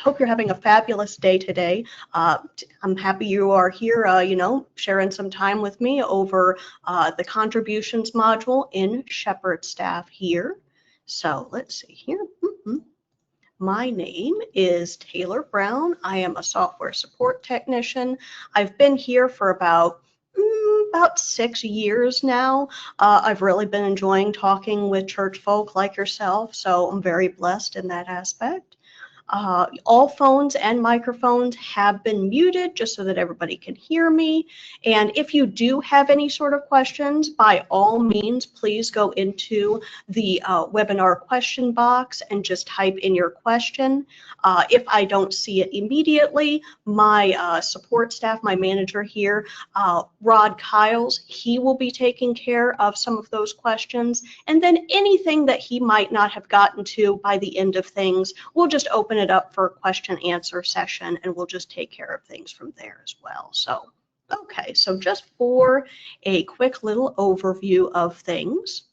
hope you're having a fabulous day today. I'm happy you are here, sharing some time with me over the contributions module in Shepherd Staff here. So let's see here. My name is Taylor Brown. I am a software support technician. I've been here for about 6 years now. I've really been enjoying talking with church folk like yourself, so I'm very blessed in that aspect. All phones and microphones have been muted just so that everybody can hear me. And if you do have any sort of questions, by all means, please go into the webinar question box and just type in your question. If I don't see it immediately, my support staff, my manager here, Rod Kiles, he will be taking care of some of those questions. And then anything that he might not have gotten to by the end of things, we'll just open it up for a question answer session, and we'll just take care of things from there as well. So, okay, so just for a quick little overview of things,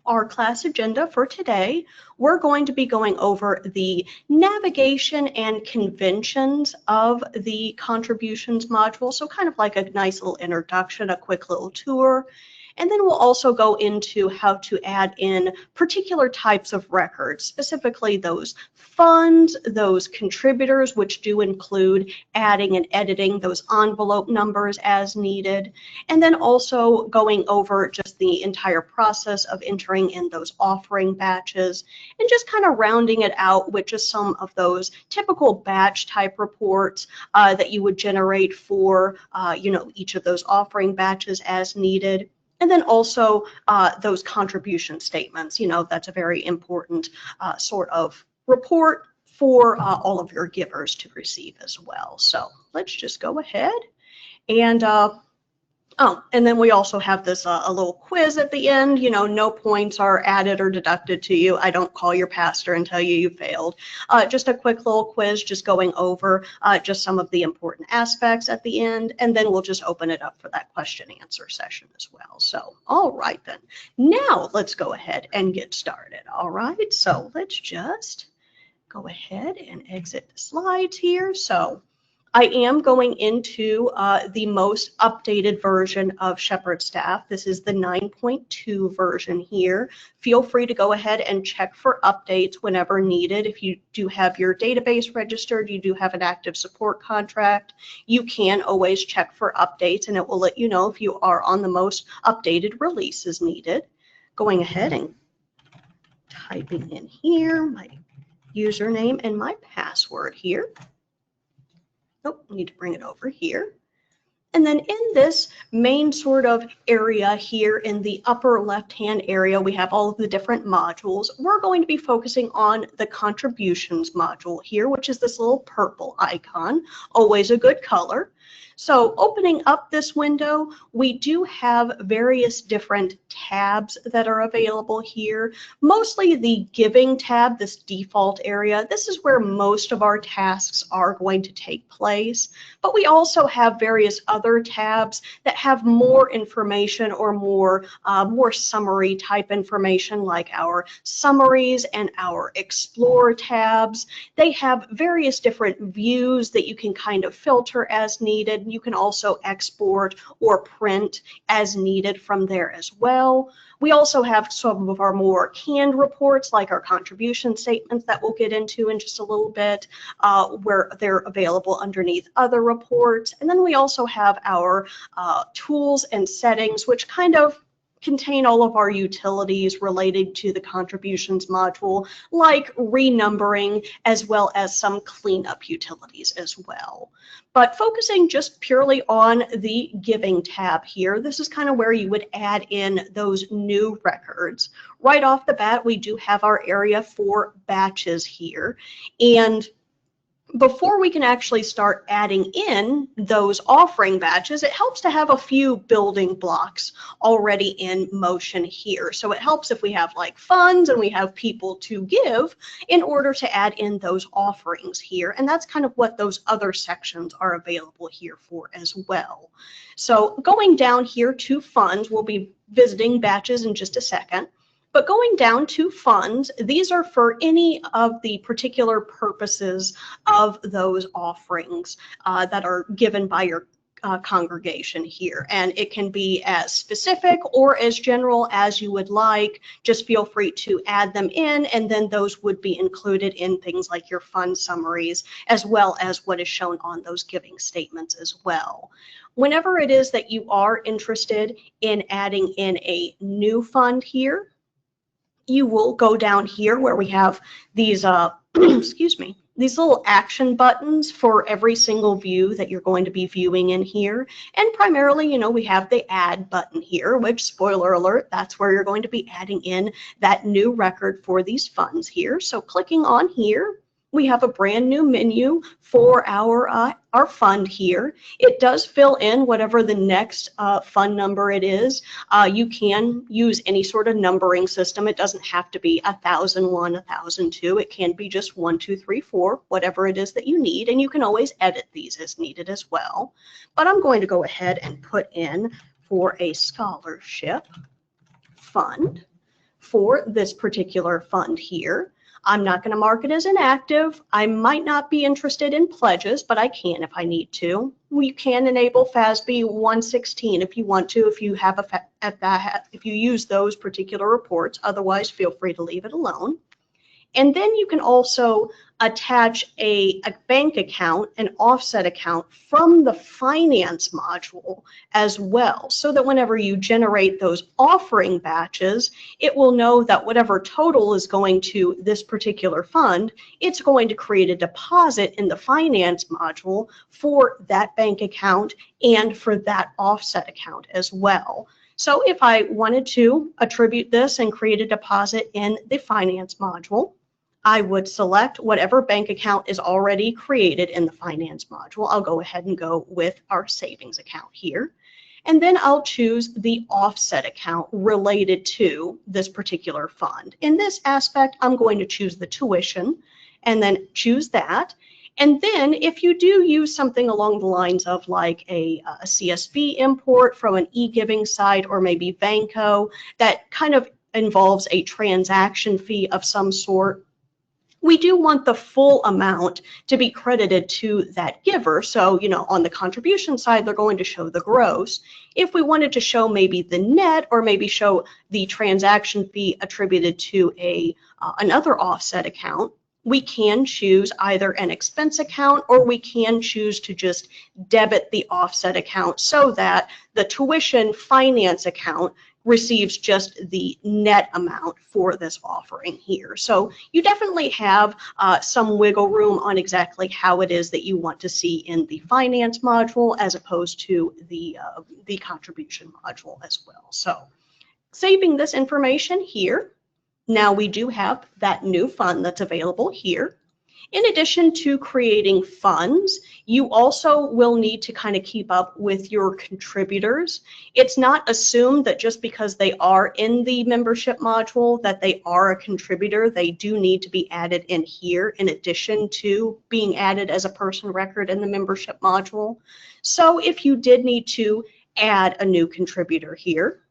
our class agenda for today, we're going to be going over the navigation and conventions of the contributions module. So kind of like a nice little introduction, a quick little tour. And then we'll also go into how to add in particular types of records, specifically those funds, those contributors, which do include adding and editing those envelope numbers as needed, and then also going over just the entire process of entering in those offering batches, and just kind of rounding it out with just some of those typical batch type reports that you would generate for each of those offering batches as needed. And then also those contribution statements, that's a very important sort of report for all of your givers to receive as well. So let's just go ahead and and then we also have this a little quiz at the end. No points are added or deducted to you. I don't call your pastor and tell you you failed. Just a quick little quiz, just going over just some of the important aspects at the end, and then we'll just open it up for that question answer session as well. So, all right then. Now let's go ahead and get started. All right, so let's just go ahead and exit the slides here. So I am going into the most updated version of Shepherd Staff. This is the 9.2 version here. Feel free to go ahead and check for updates whenever needed. If you do have your database registered, you do have an active support contract, you can always check for updates, and it will let you know if you are on the most updated release as needed. Going ahead and typing in here my username and my password here. Oh, I need to bring it over here. And then in this main sort of area here in the upper left-hand area, we have all of the different modules. We're going to be focusing on the contributions module here, which is this little purple icon, always a good color. So opening up this window, we do have various different tabs that are available here. Mostly the giving tab, this default area, this is where most of our tasks are going to take place. But we also have various other tabs that have more information or more summary type information, like our summaries and our explore tabs. They have various different views that you can kind of filter as needed. You can also export or print as needed from there as well. We also have some of our more canned reports, like our contribution statements that we'll get into in just a little bit, where they're available underneath other reports. And then we also have our tools and settings, which kind of contain all of our utilities related to the contributions module, like renumbering, as well as some cleanup utilities as well. But focusing just purely on the giving tab here, this is kind of where you would add in those new records. Right off the bat, we do have our area for batches here. And before we can actually start adding in those offering batches, it helps to have a few building blocks already in motion here. So it helps if we have like funds and we have people to give in order to add in those offerings here. And that's kind of what those other sections are available here for as well. So going down here to funds, we'll be visiting batches in just a second. But going down to funds, these are for any of the particular purposes of those offerings that are given by your congregation here. And it can be as specific or as general as you would like. Just feel free to add them in, and then those would be included in things like your fund summaries, as well as what is shown on those giving statements as well. Whenever it is that you are interested in adding in a new fund here, you will go down here where we have these, excuse me, these little action buttons for every single view that you're going to be viewing in here. And primarily, we have the add button here, which, spoiler alert, that's where you're going to be adding in that new record for these funds here. So clicking on here, we have a brand new menu for our fund here. It does fill in whatever the next fund number it is. You can use any sort of numbering system. It doesn't have to be 1001, 1002. It can be just 1, 2, 3, 4, whatever it is that you need. And you can always edit these as needed as well. But I'm going to go ahead and put in for a scholarship fund for this particular fund here. I'm not going to mark it as inactive. I might not be interested in pledges, but I can if I need to. You can enable FASB 116 if you want to, if you have if you use those particular reports. Otherwise, feel free to leave it alone. And then you can also attach a bank account, an offset account from the finance module as well, so that whenever you generate those offering batches, it will know that whatever total is going to this particular fund, it's going to create a deposit in the finance module for that bank account and for that offset account as well. So if I wanted to attribute this and create a deposit in the finance module, I would select whatever bank account is already created in the finance module. I'll go ahead and go with our savings account here. And then I'll choose the offset account related to this particular fund. In this aspect, I'm going to choose the tuition and then choose that. And then if you do use something along the lines of like a CSV import from an e-giving site or maybe Banco that kind of involves a transaction fee of some sort, we do want the full amount to be credited to that giver. So, on the contribution side, they're going to show the gross. If we wanted to show maybe the net or maybe show the transaction fee attributed to another offset account, we can choose either an expense account or we can choose to just debit the offset account so that the tuition finance account receives just the net amount for this offering here. So you definitely have some wiggle room on exactly how it is that you want to see in the finance module as opposed to the contribution module as well. So saving this information here, now we do have that new fund that's available here. In addition to creating funds, you also will need to kind of keep up with your contributors. It's not assumed that just because they are in the membership module that they are a contributor. They do need to be added in here in addition to being added as a person record in the membership module. So if you did need to add a new contributor here,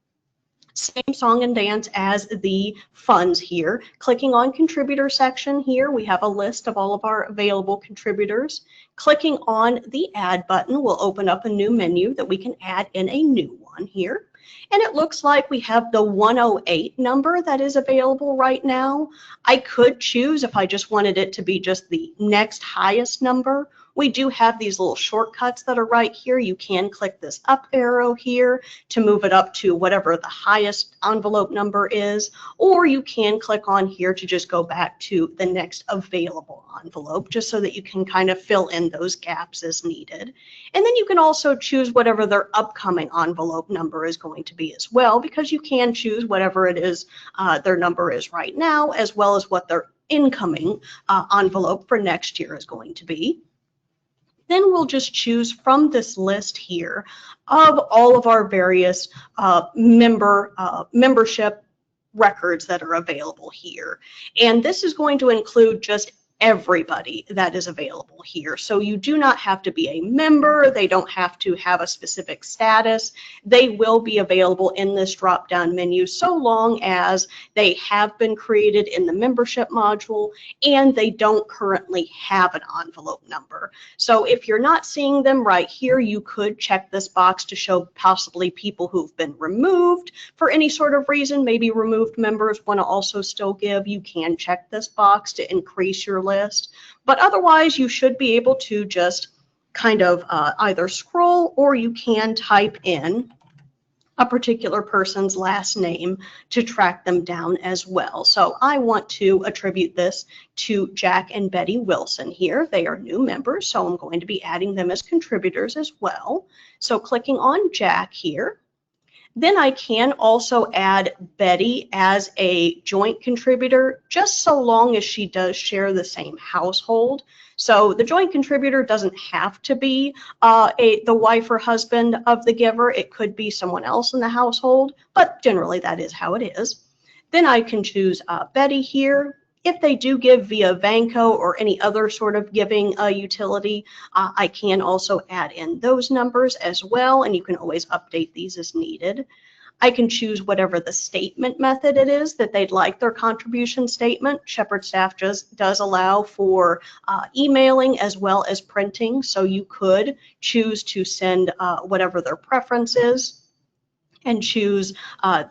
same song and dance as the funds here. Clicking on contributor section here, we have a list of all of our available contributors. Clicking on the add button will open up a new menu that we can add in a new one here. And it looks like we have the 108 number that is available right now. I could choose if I just wanted it to be just the next highest number. We do have these little shortcuts that are right here. You can click this up arrow here to move it up to whatever the highest envelope number is, or you can click on here to just go back to the next available envelope, just so that you can kind of fill in those gaps as needed. And then you can also choose whatever their upcoming envelope number is going to be as well, because you can choose whatever it is their number is right now, as well as what their incoming envelope for next year is going to be. Then we'll just choose from this list here of all of our various membership records that are available here. And this is going to include just everybody that is available here. So you do not have to be a member. They don't have to have a specific status. They will be available in this drop-down menu so long as they have been created in the membership module and they don't currently have an envelope number. So if you're not seeing them right here, you could check this box to show possibly people who've been removed for any sort of reason. Maybe removed members want to also still give. You can check this box to increase your list, but otherwise you should be able to just kind of either scroll, or you can type in a particular person's last name to track them down as well. So I want to attribute this to Jack and Betty Wilson here. They are new members, so I'm going to be adding them as contributors as well. So clicking on Jack here. Then I can also add Betty as a joint contributor, just so long as she does share the same household. So the joint contributor doesn't have to be the wife or husband of the giver. It could be someone else in the household, but generally that is how it is. Then I can choose Betty here. If they do give via Vanco or any other sort of giving utility, I can also add in those numbers as well, and you can always update these as needed. I can choose whatever the statement method it is that they'd like their contribution statement. Shepherd Staff does allow for emailing as well as printing, so you could choose to send whatever their preference is, and choose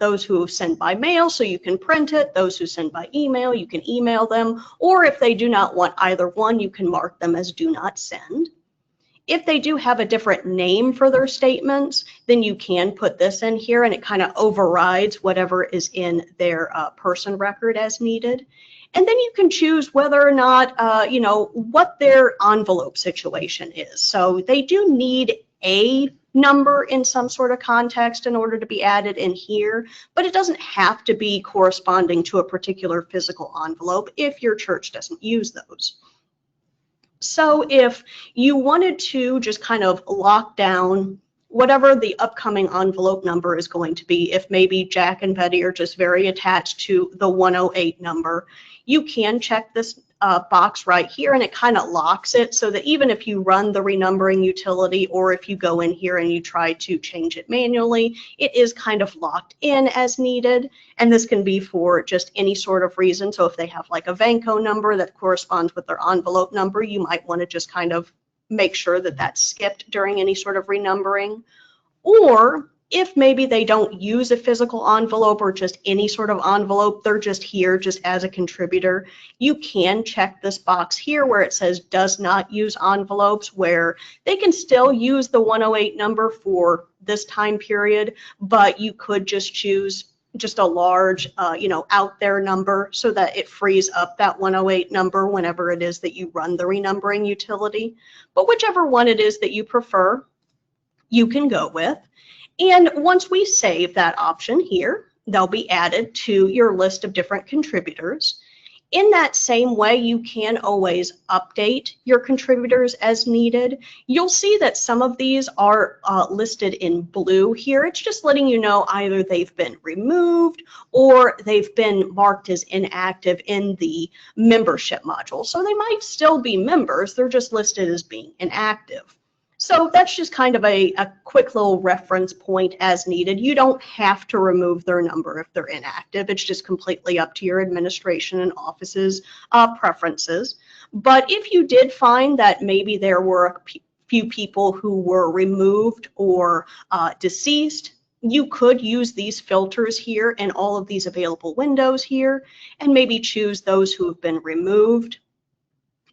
those who send by mail, so you can print it. Those who send by email, you can email them. Or if they do not want either one, you can mark them as do not send. If they do have a different name for their statements, then you can put this in here and it kind of overrides whatever is in their person record as needed. And then you can choose whether or not, you know, what their envelope situation is. So they do need a number in some sort of context in order to be added in here, but it doesn't have to be corresponding to a particular physical envelope if your church doesn't use those. So if you wanted to just kind of lock down whatever the upcoming envelope number is going to be, if maybe Jack and Betty are just very attached to the 108 number, you can check this box right here and it kind of locks it, so that even if you run the renumbering utility or if you go in here and you try to change it manually, it is kind of locked in as needed. And this can be for just any sort of reason. So if they have like a Vanco number that corresponds with their envelope number, you might want to just kind of make sure that that's skipped during any sort of renumbering. Or if maybe they don't use a physical envelope or just any sort of envelope, they're just here just as a contributor, you can check this box here where it says does not use envelopes, where they can still use the 108 number for this time period, but you could just choose just a large, you know, out there number so that it frees up that 108 number whenever it is that you run the renumbering utility. But whichever one it is that you prefer, you can go with. And once we save that option here, they'll be added to your list of different contributors. In that same way, you can always update your contributors as needed. You'll see that some of these are listed in blue here. It's just letting you know either they've been removed or they've been marked as inactive in the membership module. So they might still be members, they're just listed as being inactive. So that's just kind of a quick little reference point as needed. You don't have to remove their number if they're inactive. It's just completely up to your administration and office's preferences. But if you did find that maybe there were a few people who were removed or deceased, you could use these filters here in all of these available windows here and maybe choose those who have been removed,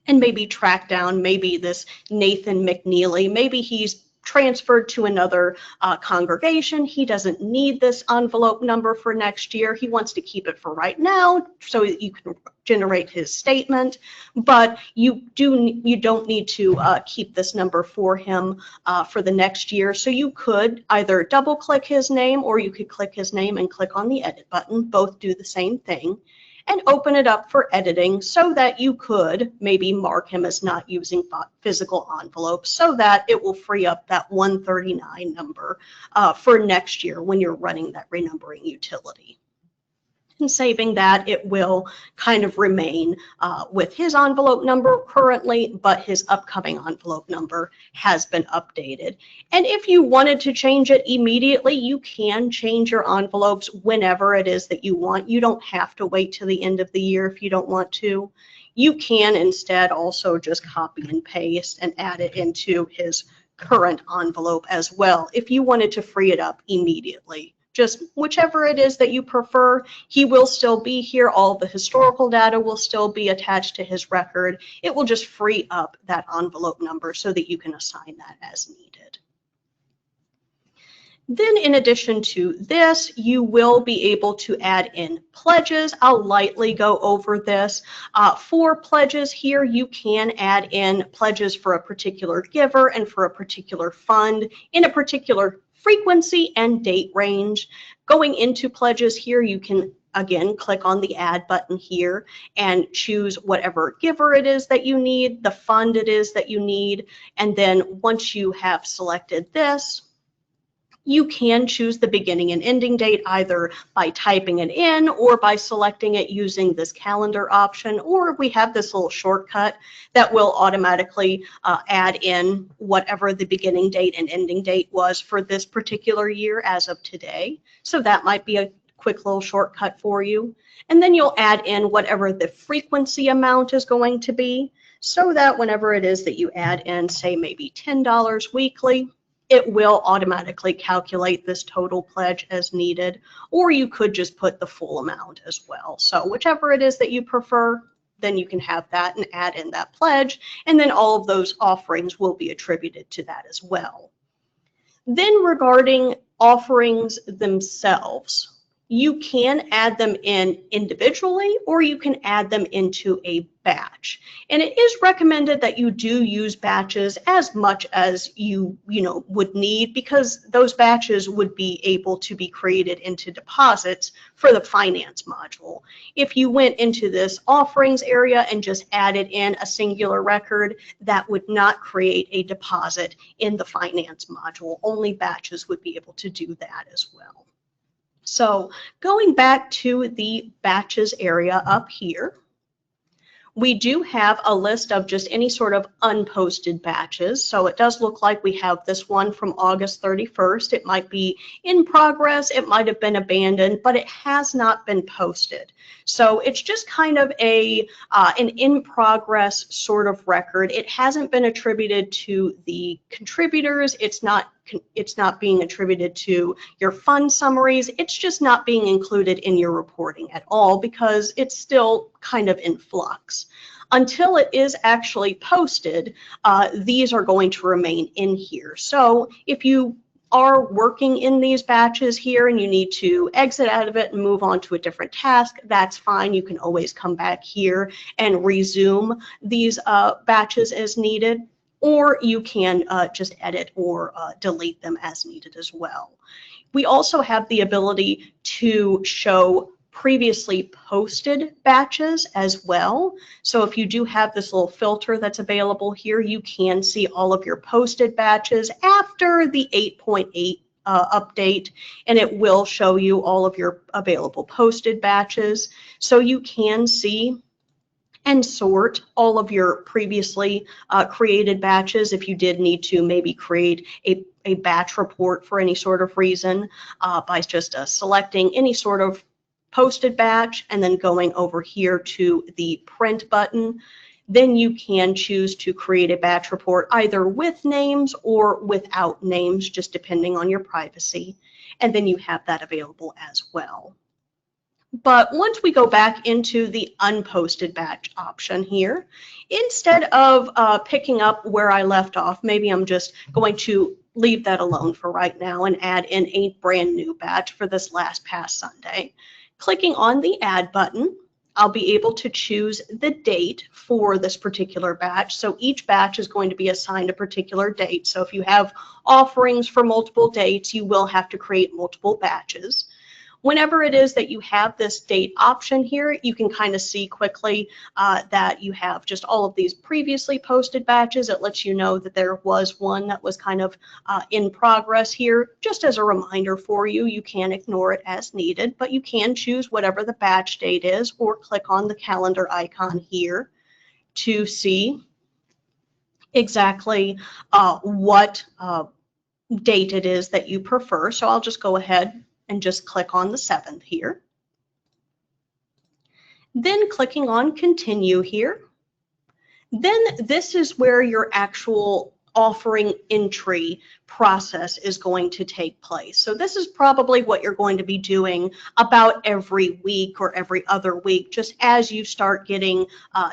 and maybe track down maybe this Nathan McNeely. Maybe he's transferred to another congregation. He doesn't need this envelope number for next year. He wants to keep it for right now so you can generate his statement, but you don't need to keep this number for him for the next year. So you could either double click his name, or you could click his name and click on the edit button. Both do the same thing, and open it up for editing so that you could maybe mark him as not using physical envelopes, so that it will free up that 139 number for next year when you're running that renumbering utility. and saving that, it will kind of remain with his envelope number currently, but his upcoming envelope number has been updated. And if you wanted to change it immediately, you can change your envelopes whenever it is that you want. You don't have to wait till the end of the year if you don't want to. You can instead also just copy and paste and add it into his current envelope as well if you wanted to free it up immediately. Just whichever it is that you prefer, he will still be here. All the historical data will still be attached to his record. It will just free up that envelope number so that you can assign that as needed. Then in addition to this, you will be able to add in pledges. I'll lightly go over this. For pledges here, you can add in pledges for a particular giver and for a particular fund in a particular frequency and date range. Going into pledges here, you can again click on the add button here and choose whatever giver it is that you need, the fund it is that you need, and then once you have selected this, you can choose the beginning and ending date either by typing it in or by selecting it using this calendar option, or we have this little shortcut that will automatically add in whatever the beginning date and ending date was for this particular year as of today. So that might be a quick little shortcut for you. And then you'll add in whatever the frequency amount is going to be, so that whenever it is that you add in, say maybe $10 weekly, it will automatically calculate this total pledge as needed, or you could just put the full amount as well. So whichever it is that you prefer, then you can have that and add in that pledge, and then all of those offerings will be attributed to that as well. Then regarding offerings themselves, you can add them in individually or you can add them into a batch. And it is recommended that you do use batches as much as you would need, because those batches would be able to be created into deposits for the finance module. If you went into this offerings area and just added in a singular record, that would not create a deposit in the finance module. Only batches would be able to do that as well. So going back to the batches area up here, we do have a list of just any sort of unposted batches. So it does look like we have this one from August 31st. It might be in progress, it might have been abandoned, but it has not been posted. So it's just kind of an in progress sort of record. It hasn't been attributed to the contributors. It's not being attributed to your fund summaries. It's just not being included in your reporting at all because it's still kind of in flux. Until it is actually posted, these are going to remain in here. So if you are working in these batches here and you need to exit out of it and move on to a different task, that's fine. You can always come back here and resume these batches as needed, or you can just edit or delete them as needed as well. We also have the ability to show previously posted batches as well. So if you do have this little filter that's available here, you can see all of your posted batches after the 8.8 update, and it will show you all of your available posted batches. So you can see and sort all of your previously created batches if you did need to maybe create a batch report for any sort of reason by just selecting any sort of posted batch and then going over here to the print button. Then you can choose to create a batch report either with names or without names, just depending on your privacy. And then you have that available as well. But once we go back into the unposted batch option here, instead of picking up where I left off, maybe I'm just going to leave that alone for right now and add in a brand new batch for this last past Sunday. Clicking on the add button, I'll be able to choose the date for this particular batch. So each batch is going to be assigned a particular date. So if you have offerings for multiple dates, you will have to create multiple batches. Whenever it is that you have this date option here, you can kind of see quickly that you have just all of these previously posted batches. It lets you know that there was one that was kind of in progress here. Just as a reminder for you, you can ignore it as needed, but you can choose whatever the batch date is or click on the calendar icon here to see exactly what date it is that you prefer. So I'll just go ahead and just click on the 7th here. Then clicking on continue here. Then this is where your actual offering entry process is going to take place. So this is probably what you're going to be doing about every week or every other week, just as you start getting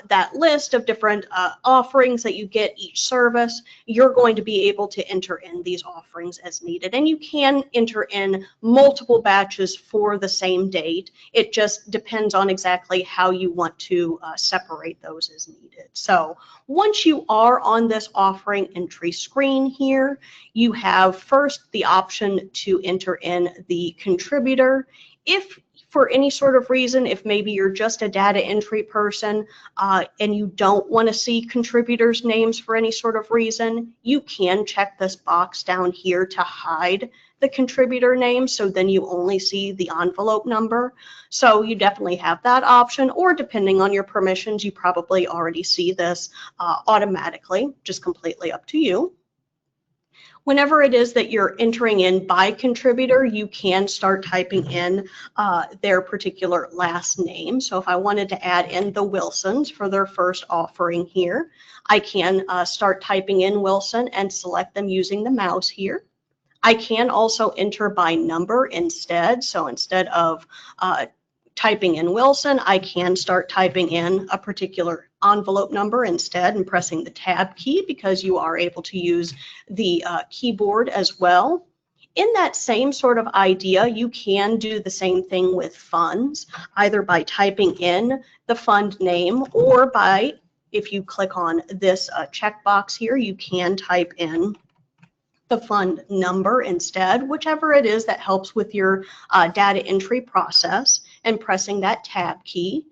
that list of different offerings that you get each service, you're going to be able to enter in these offerings as needed. And you can enter in multiple batches for the same date. It just depends on exactly how you want to separate those as needed. So once you are on this offering entry screen here, you have first the option to enter in the contributor. If for any sort of reason, if maybe you're just a data entry person and you don't want to see contributors' names for any sort of reason, you can check this box down here to hide the contributor name, so then you only see the envelope number. So you definitely have that option, or depending on your permissions, you probably already see this automatically, just completely up to you. Whenever it is that you're entering in by contributor, you can start typing in their particular last name. So if I wanted to add in the Wilsons for their first offering here, I can start typing in Wilson and select them using the mouse here. I can also enter by number instead. So instead of typing in Wilson, I can start typing in a particular envelope number instead and pressing the tab key, because you are able to use the keyboard as well. In that same sort of idea, you can do the same thing with funds, either by typing in the fund name or by, if you click on this checkbox here, you can type in the fund number instead, whichever it is that helps with your data entry process, and pressing that tab key.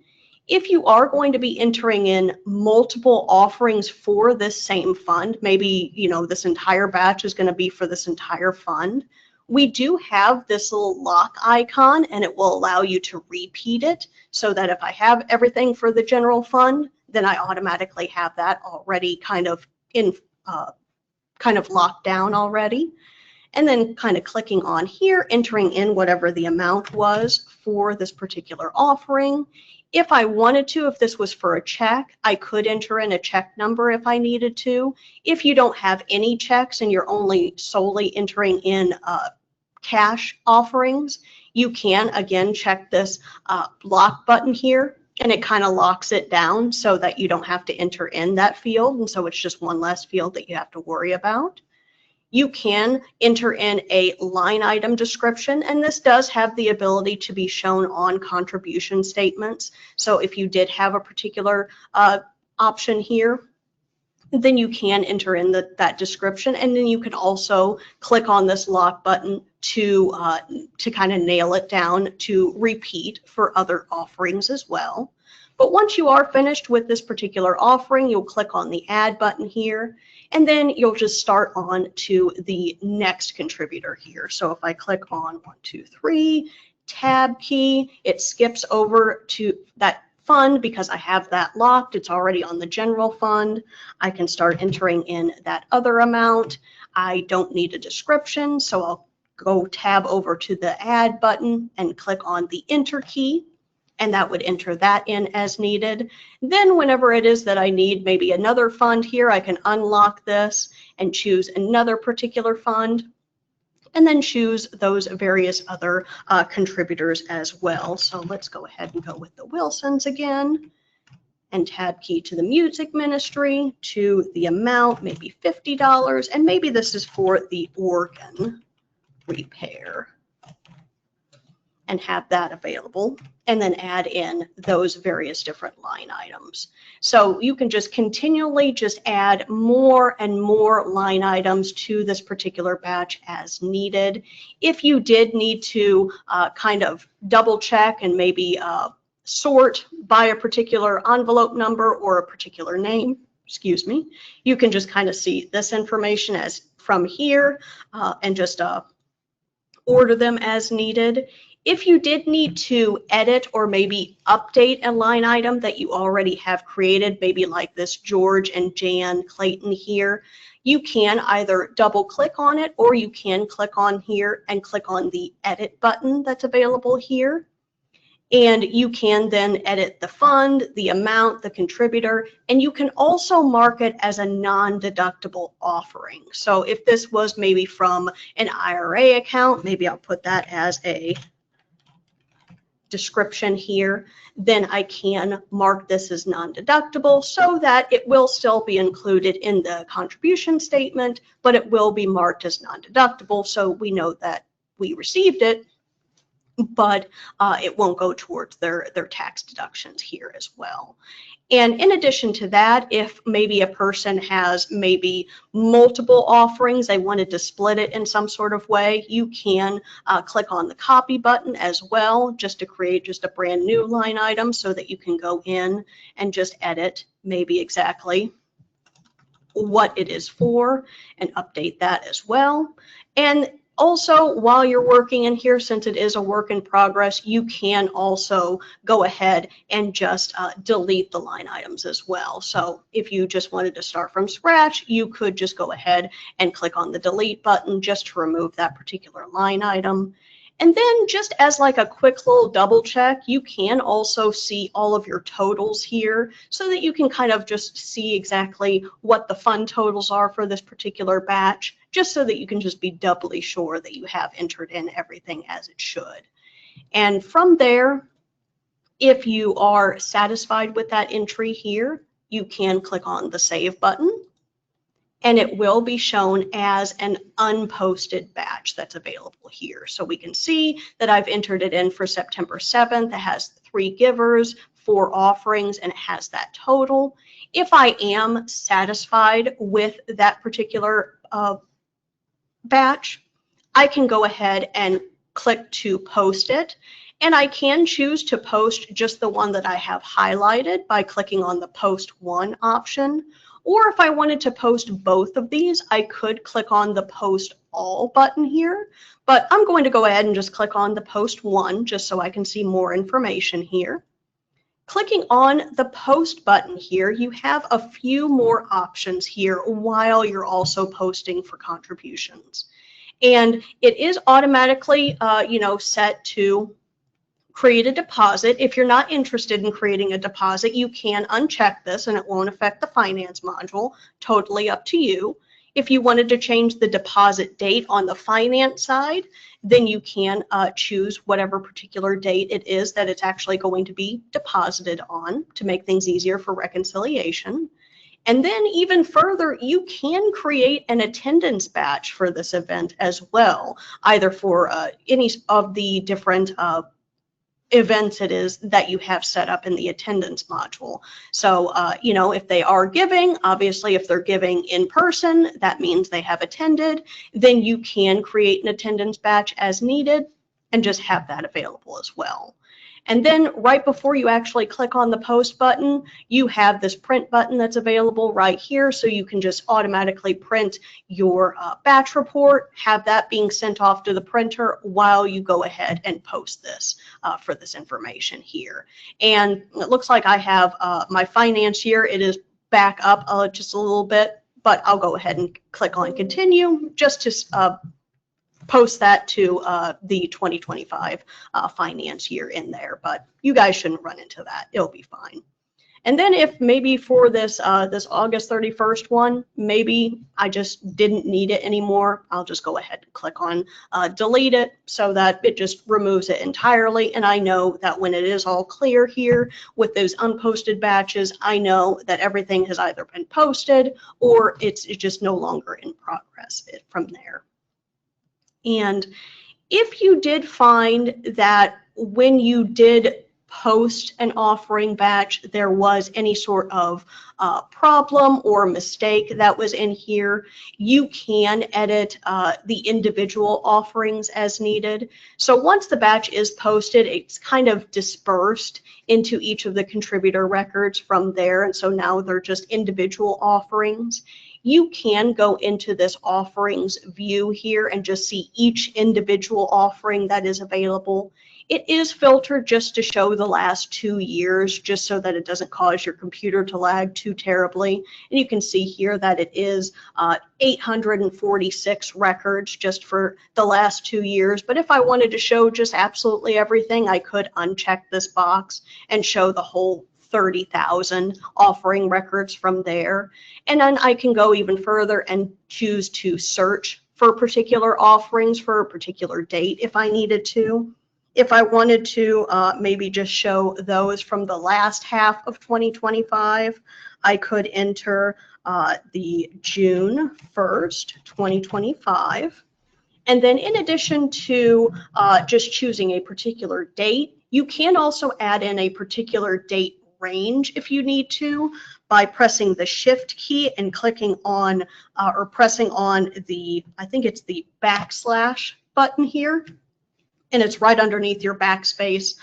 If you are going to be entering in multiple offerings for this same fund, maybe this entire batch is going to be for this entire fund, we do have this little lock icon, and it will allow you to repeat it, so that if I have everything for the general fund, then I automatically have that already kind of locked down already. And then kind of clicking on here, entering in whatever the amount was for this particular offering. If I wanted to, if this was for a check, I could enter in a check number if I needed to. If you don't have any checks and you're only solely entering in cash offerings, you can again check this lock button here, and it kind of locks it down so that you don't have to enter in that field. And so it's just one less field that you have to worry about. You can enter in a line item description, and this does have the ability to be shown on contribution statements. So if you did have a particular option here, then you can enter in that description, and then you can also click on this lock button to kind of nail it down to repeat for other offerings as well. But once you are finished with this particular offering, you'll click on the add button here, and then you'll just start on to the next contributor here. So if I click on 1, 2, 3, tab key, it skips over to that fund because I have that locked. It's already on the general fund. I can start entering in that other amount. I don't need a description, so I'll go tab over to the add button and click on the enter key, and that would enter that in as needed. Then whenever it is that I need maybe another fund here, I can unlock this and choose another particular fund, and then choose those various other contributors as well. So let's go ahead and go with the Wilsons again, and tab key to the music ministry, to the amount, maybe $50, and maybe this is for the organ repair. and have that available, and then add in those various different line items. So you can just continually just add more and more line items to this particular batch as needed. If you did need to kind of double check and maybe sort by a particular envelope number or a particular name, excuse me, you can just kind of see this information as from here and just order them as needed. If you did need to edit or maybe update a line item that you already have created, maybe like this George and Jan Clayton here, you can either double click on it, or you can click on here and click on the edit button that's available here. And you can then edit the fund, the amount, the contributor, and you can also mark it as a non-deductible offering. So if this was maybe from an IRA account, maybe I'll put that as a description here, then I can mark this as non-deductible so that it will still be included in the contribution statement, but it will be marked as non-deductible, so we know that we received it, but it won't go towards their tax deductions here as well. And in addition to that, if maybe a person has maybe multiple offerings, they wanted to split it in some sort of way, you can click on the copy button as well, just to create just a brand new line item so that you can go in and just edit maybe exactly what it is for and update that as well. And also, while you're working in here, since it is a work in progress, you can also go ahead and just delete the line items as well. So if you just wanted to start from scratch, you could just go ahead and click on the delete button just to remove that particular line item. And then just as like a quick little double check, you can also see all of your totals here so that you can kind of just see exactly what the fund totals are for this particular batch, just so that you can just be doubly sure that you have entered in everything as it should. And from there, if you are satisfied with that entry here, you can click on the save button, and it will be shown as an unposted batch that's available here. So we can see that I've entered it in for September 7th. It has 3 givers, 4 offerings, and it has that total. If I am satisfied with that particular batch, I can go ahead and click to post it. And I can choose to post just the one that I have highlighted by clicking on the post one option. Or if I wanted to post both of these, I could click on the post all button here, but I'm going to go ahead and just click on the post one just so I can see more information here. Clicking on the post button here, you have a few more options here while you're also posting for contributions. And it is automatically, set to create a deposit. If you're not interested in creating a deposit, you can uncheck this and it won't affect the finance module. Totally up to you. If you wanted to change the deposit date on the finance side, then you can choose whatever particular date it is that it's actually going to be deposited on to make things easier for reconciliation. And then even further, you can create an attendance batch for this event as well, either for any of the different events it is that you have set up in the attendance module. So, if they are giving, obviously if they're giving in person, that means they have attended, then you can create an attendance batch as needed and just have that available as well. And then right before you actually click on the post button, you have this print button that's available right here. So you can just automatically print your batch report, have that being sent off to the printer while you go ahead and post this for this information here. And it looks like I have my finance year. It is back up just a little bit, but I'll go ahead and click on continue just to post that to the 2025 finance year in there, but you guys shouldn't run into that. It'll be fine. And then if maybe for this this August 31st one, maybe I just didn't need it anymore, I'll just go ahead and click on delete it so that it just removes it entirely. And I know that when it is all clear here with those unposted batches, I know that everything has either been posted or it's just no longer in progress from there. And If you did find that when you did post an offering batch, there was any sort of problem or mistake that was in here, you can edit the individual offerings as needed. So once the batch is posted, it's kind of dispersed into each of the contributor records from there. And so now they're just individual offerings. You can go into this offerings view here and just see each individual offering that is available. It is filtered just to show the last 2 years, just so that it doesn't cause your computer to lag too terribly. And you can see here that it is 846 records just for the last 2 years. But if I wanted to show just absolutely everything, I could uncheck this box and show the whole 30,000 offering records from there. And then I can go even further and choose to search for particular offerings for a particular date if I needed to. If I wanted to maybe just show those from the last half of 2025, I could enter the June 1st, 2025. And then in addition to just choosing a particular date, you can also add in a particular date range if you need to by pressing the Shift key and clicking on or pressing on the, I think it's the backslash button here. And it's right underneath your backspace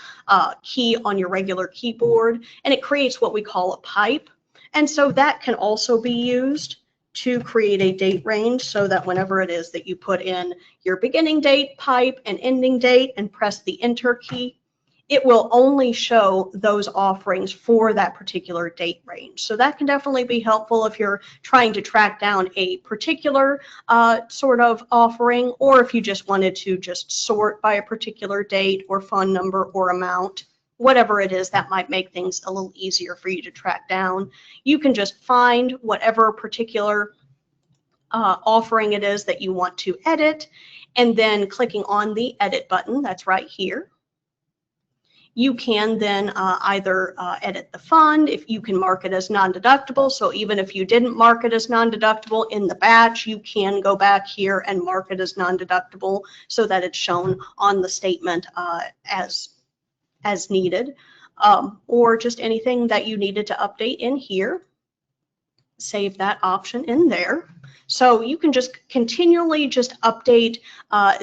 key on your regular keyboard. And it creates what we call a pipe. And so that can also be used to create a date range so that whenever it is that you put in your beginning date, pipe, and ending date and press the Enter key, it will only show those offerings for that particular date range. So that can definitely be helpful if you're trying to track down a particular sort of offering, or if you just wanted to just sort by a particular date or fund number or amount, whatever it is that might make things a little easier for you to track down. You can just find whatever particular offering it is that you want to edit, and then clicking on the edit button that's right here. You can then either edit the fund, if you can mark it as non-deductible. So even if you didn't mark it as non-deductible in the batch, you can go back here and mark it as non-deductible so that it's shown on the statement as needed, or just anything that you needed to update in here. Save that option in there. So you can just continually just update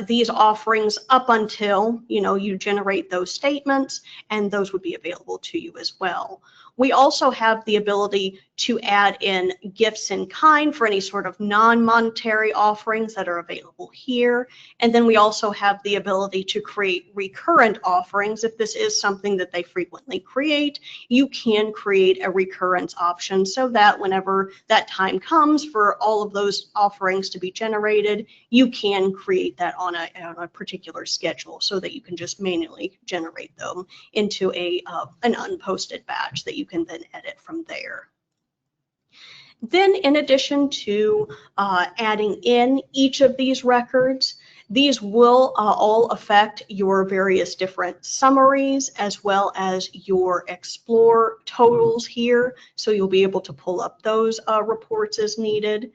these offerings up until you generate those statements, and those would be available to you as well. We also have the ability to add in gifts in kind for any sort of non-monetary offerings that are available here. And then we also have the ability to create recurrent offerings. If this is something that they frequently create, you can create a recurrence option so that whenever that time comes for all of those offerings to be generated, you can create that on a particular schedule so that you can just manually generate them into an unposted batch that you can then edit from there. Then in addition to adding in each of these records, these will all affect your various different summaries as well as your Explore totals here. So you'll be able to pull up those reports as needed.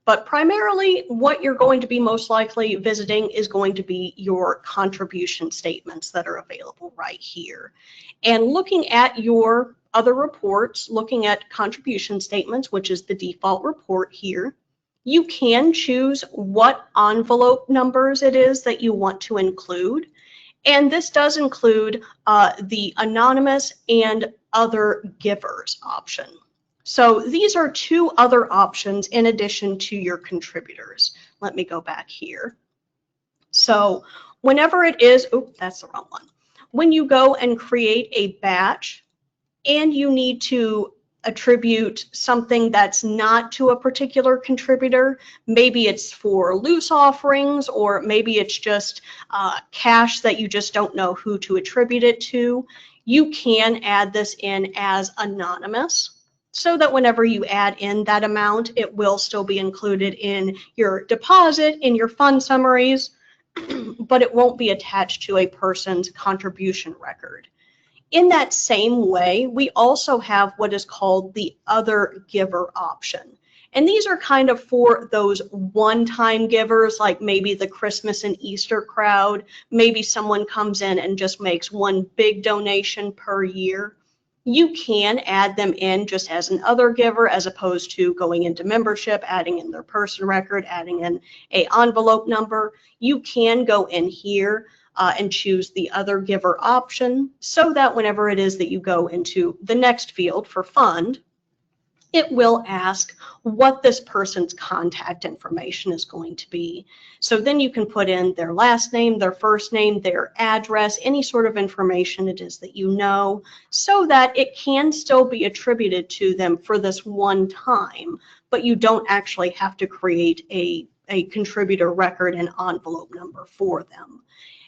But primarily what you're going to be most likely visiting is going to be your contribution statements that are available right here. And looking at your other reports, looking at contribution statements, which is the default report here, you can choose what envelope numbers it is that you want to include. And this does include the anonymous and other givers option. So these are two other options in addition to your contributors. Let me go back here. So whenever it is, that's the wrong one. When you go and create a batch and you need to attribute something that's not to a particular contributor, maybe it's for loose offerings, or maybe it's just cash that you just don't know who to attribute it to, you can add this in as anonymous, so that whenever you add in that amount, it will still be included in your deposit, in your fund summaries, but it won't be attached to a person's contribution record. In that same way, we also have what is called the other giver option. And these are kind of for those one-time givers, like maybe the Christmas and Easter crowd. Maybe someone comes in and just makes one big donation per year. You can add them in just as an other giver, as opposed to going into membership, adding in their person record, adding in a envelope number. You can go in here and choose the other giver option, so that whenever it is that you go into the next field for fund, it will ask what this person's contact information is going to be. So then you can put in their last name, their first name, their address, any sort of information it is that you know, so that it can still be attributed to them for this one time, but you don't actually have to create a contributor record and envelope number for them.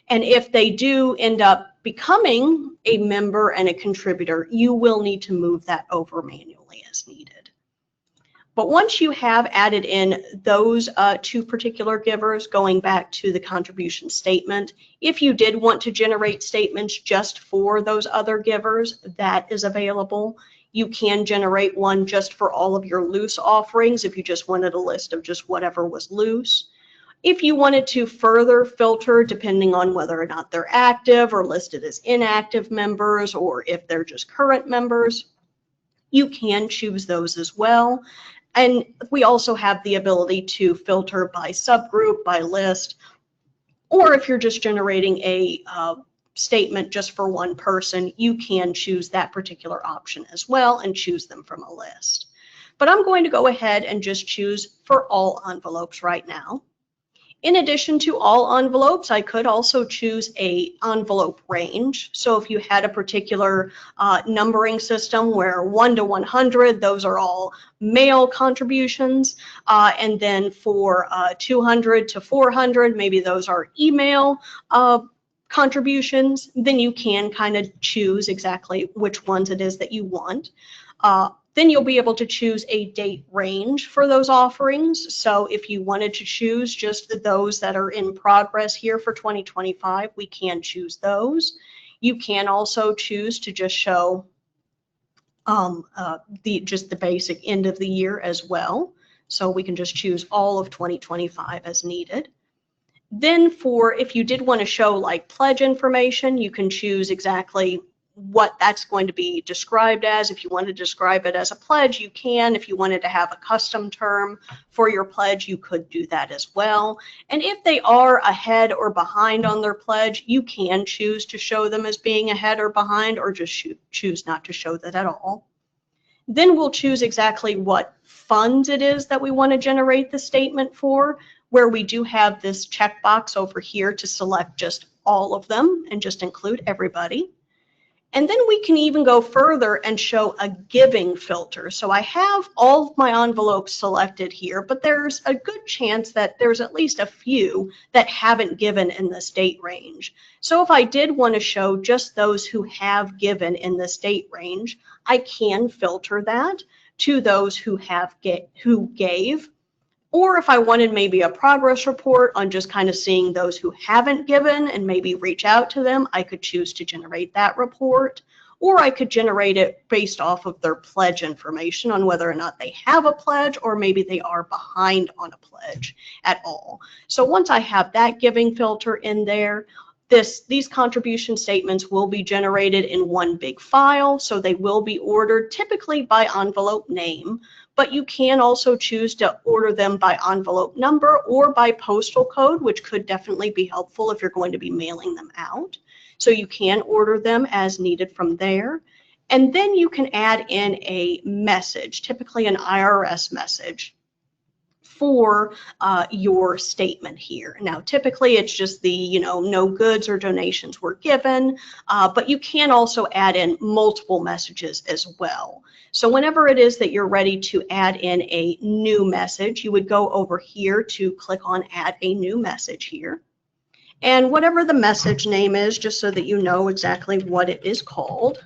And if they do end up becoming a member and a contributor, you will need to move that over manually as needed. But once you have added in those two particular givers, going back to the contribution statement, if you did want to generate statements just for those other givers, that is available. You can generate one just for all of your loose offerings if you just wanted a list of just whatever was loose. If you wanted to further filter, depending on whether or not they're active or listed as inactive members, or if they're just current members, you can choose those as well. And we also have the ability to filter by subgroup, by list, or if you're just generating a statement just for one person, you can choose that particular option as well and choose them from a list. But I'm going to go ahead and just choose for all envelopes right now. In addition to all envelopes, I could also choose a envelope range. So if you had a particular numbering system where 1 to 100, those are all mail contributions, and then for 200 to 400, maybe those are email contributions, then you can kind of choose exactly which ones it is that you want. Then you'll be able to choose a date range for those offerings. So if you wanted to choose just those that are in progress here for 2025, we can choose those. You can also choose to just show just the basic end of the year as well. So we can just choose all of 2025 as needed. Then for, if you did want to show like pledge information, you can choose exactly what that's going to be described as. If you want to describe it as a pledge, you can. If you wanted to have a custom term for your pledge, you could do that as well. And if they are ahead or behind on their pledge, you can choose to show them as being ahead or behind, or just choose not to show that at all. Then we'll choose exactly what funds it is that we want to generate the statement for, where we do have this checkbox over here to select just all of them and just include everybody. And then we can even go further and show a giving filter. So I have all of my envelopes selected here, but there's a good chance that there's at least a few that haven't given in this date range. So if I did want to show just those who have given in this date range, I can filter that to those who gave. Or if I wanted maybe a progress report on just kind of seeing those who haven't given and maybe reach out to them, I could choose to generate that report. Or I could generate it based off of their pledge information on whether or not they have a pledge, or maybe they are behind on a pledge at all. So once I have that giving filter in there, these contribution statements will be generated in one big file, so they will be ordered typically by envelope name, but you can also choose to order them by envelope number or by postal code, which could definitely be helpful if you're going to be mailing them out. So you can order them as needed from there. And then you can add in a message, typically an IRS message, for your statement here. Now, typically it's just the, no goods or donations were given, but you can also add in multiple messages as well. So whenever it is that you're ready to add in a new message, you would go over here to click on add a new message here. And whatever the message name is, just so that you know exactly what it is called,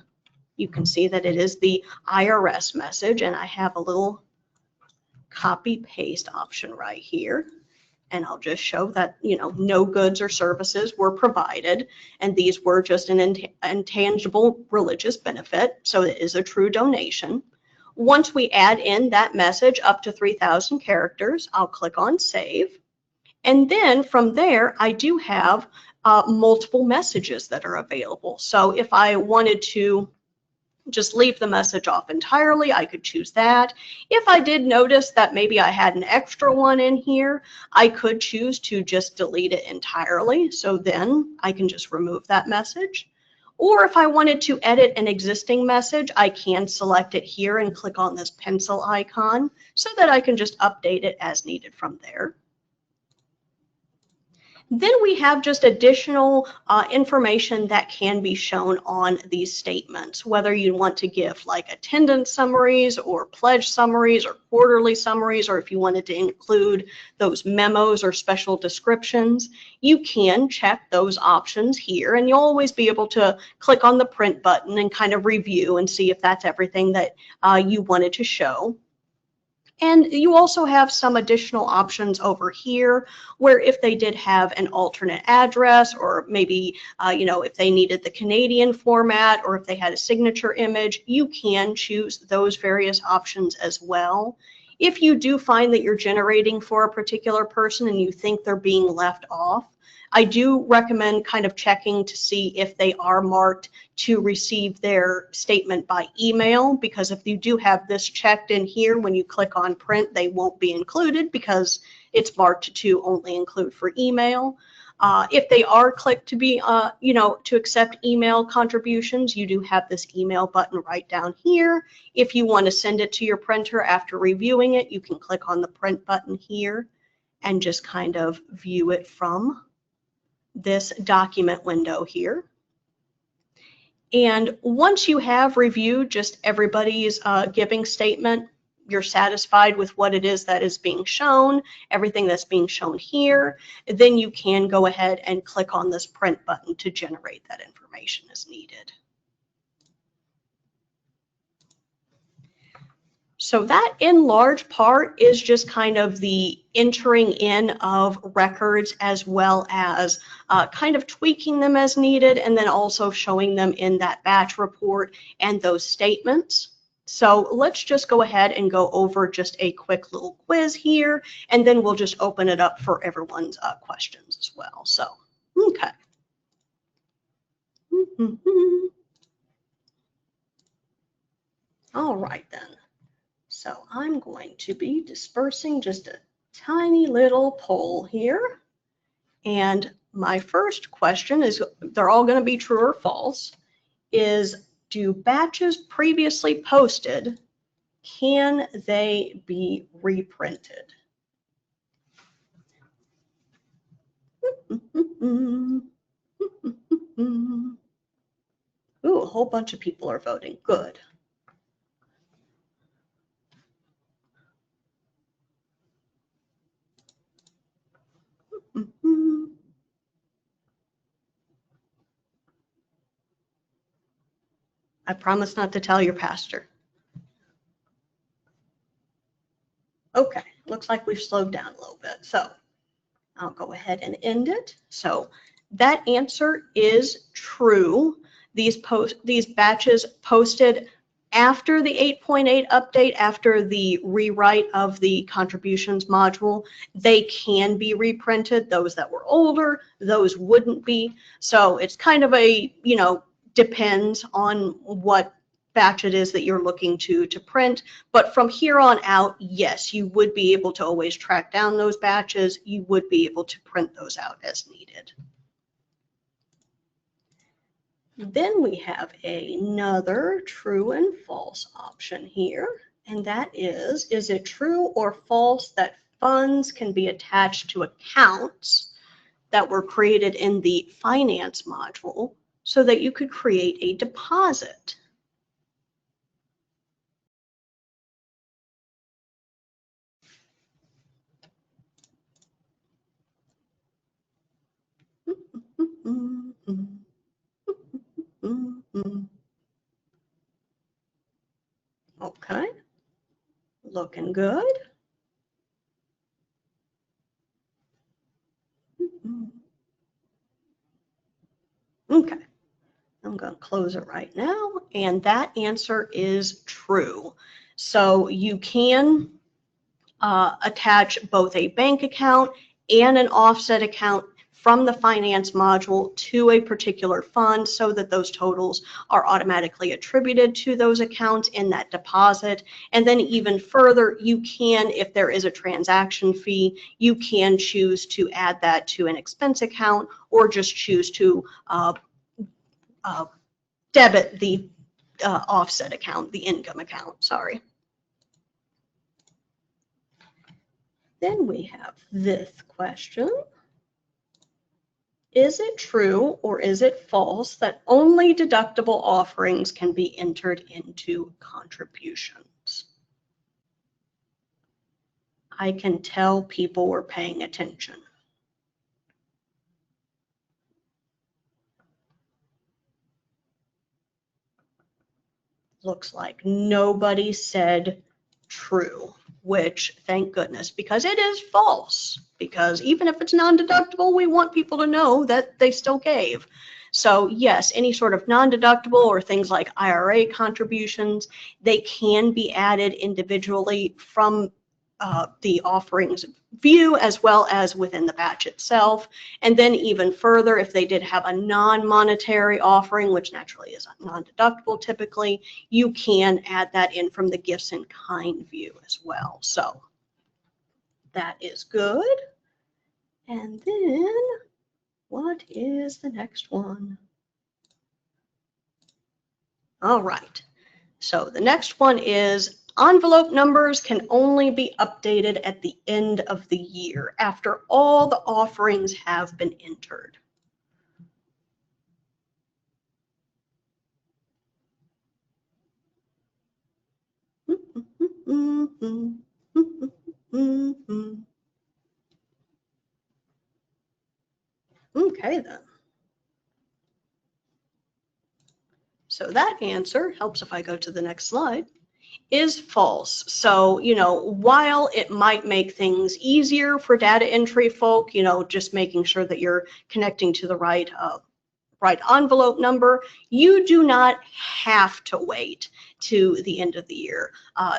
you can see that it is the IRS message, and I have a little copy paste option right here, and I'll just show that no goods or services were provided, and these were just an intangible religious benefit, so it is a true donation. Once we add in that message up to 3,000 characters, I'll click on Save. And then from there, I do have multiple messages that are available. So if I wanted to just leave the message off entirely, I could choose that. If I did notice that maybe I had an extra one in here, I could choose to just delete it entirely. So then I can just remove that message. Or if I wanted to edit an existing message, I can select it here and click on this pencil icon so that I can just update it as needed from there. Then we have just additional information that can be shown on these statements, whether you want to give like attendance summaries or pledge summaries or quarterly summaries, or if you wanted to include those memos or special descriptions, you can check those options here, and you'll always be able to click on the print button and kind of review and see if that's everything that you wanted to show. And you also have some additional options over here where if they did have an alternate address, or maybe, if they needed the Canadian format, or if they had a signature image, you can choose those various options as well. If you do find that you're generating for a particular person and you think they're being left off, I do recommend kind of checking to see if they are marked to receive their statement by email, because if you do have this checked in here, when you click on print, they won't be included because it's marked to only include for email. If they are clicked to be, to accept email contributions, you do have this email button right down here. If you want to send it to your printer after reviewing it, you can click on the print button here and just kind of view it from this document window here. And once you have reviewed just everybody's giving statement, you're satisfied with what it is that is being shown, everything that's being shown here, then you can go ahead and click on this print button to generate that information as needed. So that in large part is just kind of the entering in of records, as well as kind of tweaking them as needed, and then also showing them in that batch report and those statements. So let's just go ahead and go over just a quick little quiz here, and then we'll just open it up for everyone's questions as well. So, okay. All right then. So I'm going to be dispersing just a tiny little poll here. And my first question is, they're all going to be true or false, is do batches previously posted, can they be reprinted? Ooh, a whole bunch of people are voting. Good. I promise not to tell your pastor. Okay, looks like we've slowed down a little bit. So I'll go ahead and end it. So that answer is true. These batches posted after the 8.8 update, after the rewrite of the contributions module, they can be reprinted. Those that were older, those wouldn't be. So it's kind of a, depends on what batch it is that you're looking to print. But from here on out, yes, you would be able to always track down those batches. You would be able to print those out as needed. Then we have another true and false option here, and that is it true or false that funds can be attached to accounts that were created in the finance module so that you could create a deposit? Okay, looking good. Okay, I'm going to close it right now, and that answer is true. So you can attach both a bank account and an offset account from the finance module to a particular fund so that those totals are automatically attributed to those accounts in that deposit. And then even further, you can, if there is a transaction fee, you can choose to add that to an expense account or just choose to debit the offset account, the income account, sorry. Then we have this question. Is it true or is it false that only deductible offerings can be entered into contributions? I can tell people were paying attention. Looks like nobody said true, which thank goodness, because it is false. Because even if it's non-deductible, we want people to know that they still gave. So yes, any sort of non-deductible or things like IRA contributions, they can be added individually from the offerings view as well as within the batch itself. And then even further, if they did have a non-monetary offering, which naturally is non-deductible typically, you can add that in from the gifts in kind view as well. So that is good. And then what is the next one? All right. So the next one is envelope numbers can only be updated at the end of the year after all the offerings have been entered. Okay then. So that answer helps if I go to the next slide. Is false. So, while it might make things easier for data entry folk, just making sure that you're connecting to the right envelope number, you do not have to wait to the end of the year.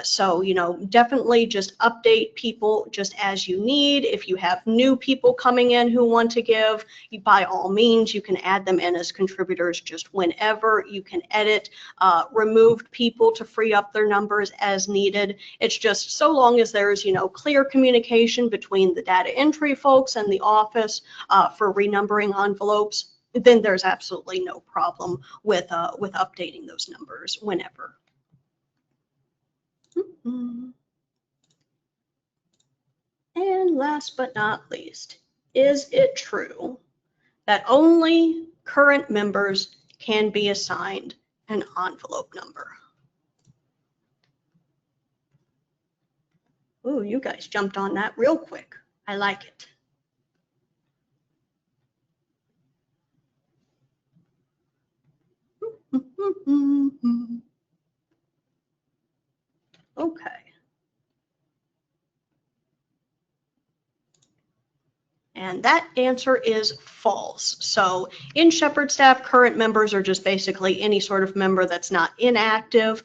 So, definitely just update people just as you need. If you have new people coming in who want to give, by all means, you can add them in as contributors just whenever. You can edit, remove people to free up their numbers as needed. It's just so long as there's, clear communication between the data entry folks and the office for renumbering envelopes, then there's absolutely no problem with updating those numbers whenever. And last but not least, is it true that only current members can be assigned an envelope number? Ooh, you guys jumped on that real quick. I like it. Okay. And that answer is false. So in Shepherd staff, current members are just basically any sort of member that's not inactive,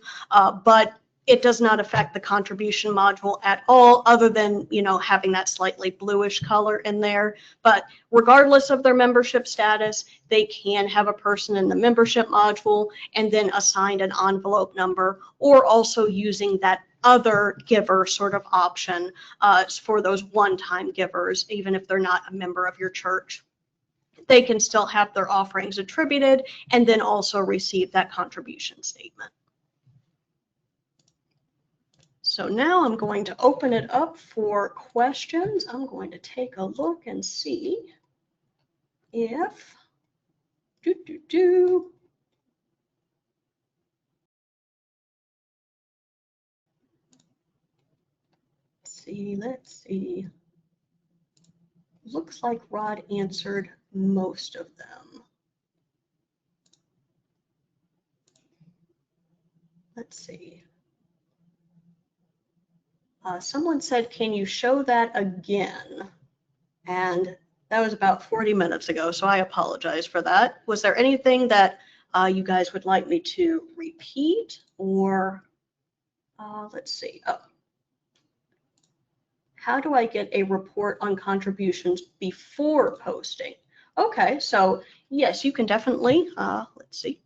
but it does not affect the contribution module at all, other than, having that slightly bluish color in there. But regardless of their membership status, they can have a person in the membership module and then assigned an envelope number, or also using that other giver sort of option for those one-time givers, even if they're not a member of your church. They can still have their offerings attributed and then also receive that contribution statement. So now I'm going to open it up for questions. I'm going to take a look and see if Let's see. Looks like Rod answered most of them. Let's see. Someone said, can you show that again? And that was about 40 minutes ago, so I apologize for that. Was there anything that you guys would like me to repeat or let's see. Oh, how do I get a report on contributions before posting? Okay, so yes, you can definitely, let's see.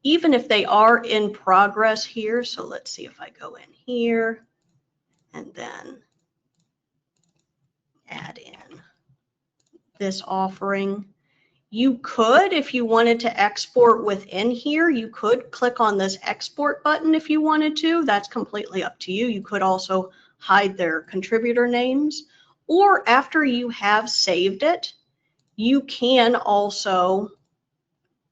Even if they are in progress here, so let's see if I go in here and then add in this offering. You could, if you wanted to export within here, you could click on this export button if you wanted to. That's completely up to you. You could also hide their contributor names, or after you have saved it, you can also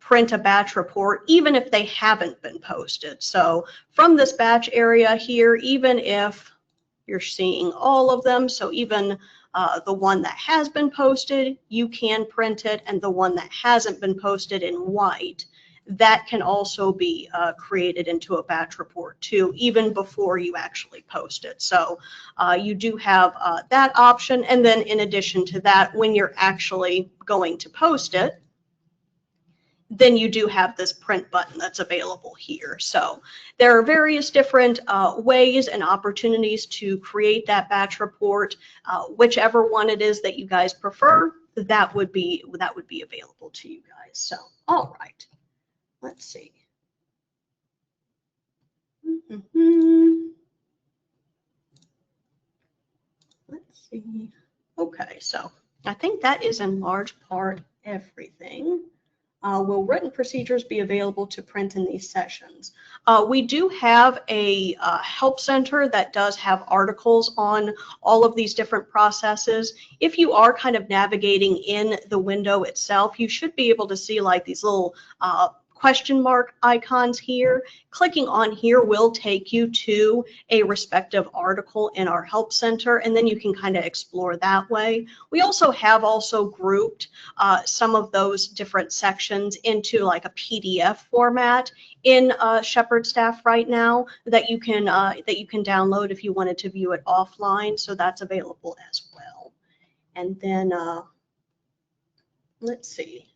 print a batch report even if they haven't been posted. So from this batch area here, even if you're seeing all of them, so even the one that has been posted, you can print it, and the one that hasn't been posted in white, that can also be created into a batch report too, even before you actually post it. So you do have that option, and then in addition to that, when you're actually going to post it, then you do have this print button that's available here. So there are various different ways and opportunities to create that batch report. Whichever one it is that you guys prefer, that would be available to you guys. So, all right, let's see. Let's see. Okay, so I think that is in large part everything. Will written procedures be available to print in these sessions? We do have a help center that does have articles on all of these different processes. If you are kind of navigating in the window itself, you should be able to see like these little question mark icons here. Clicking on here will take you to a respective article in our help center, and then you can kind of explore that way. We also have grouped some of those different sections into like a PDF format in Shepherd Staff right now that you can download if you wanted to view it offline. So that's available as well. And then let's see.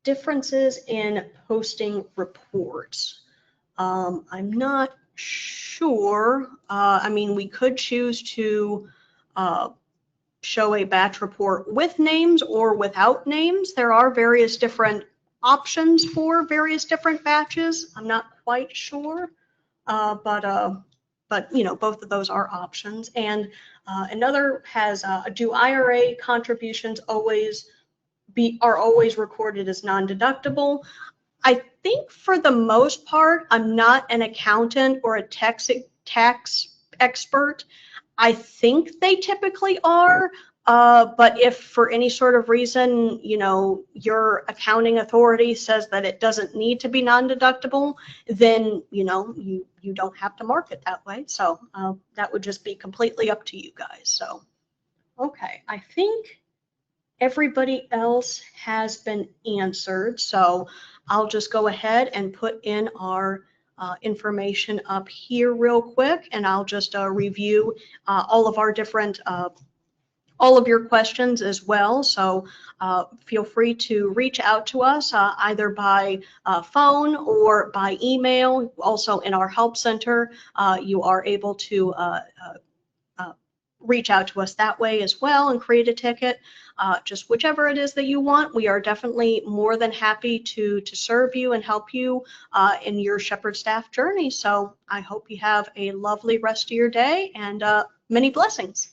Differences in posting reports. I'm not sure. I mean, we could choose to show a batch report with names or without names. There are various different options for various different batches. I'm not quite sure, but you know, both of those are options. And another has do IRA contributions are always recorded as non-deductible? I think for the most part, I'm not an accountant or a tax expert. I think they typically are, but if for any sort of reason, you know, your accounting authority says that it doesn't need to be non-deductible, then, you know, you don't have to mark it that way. So that would just be completely up to you guys. So, okay, I think everybody else has been answered. So I'll just go ahead and put in our information up here real quick, and I'll just review all of our different, all of your questions as well. So feel free to reach out to us either by phone or by email. Also in our help center, you are able to reach out to us that way as well and create a ticket. Just whichever it is that you want, we are definitely more than happy to serve you and help you in your Shepherd Staff journey. So I hope you have a lovely rest of your day and many blessings.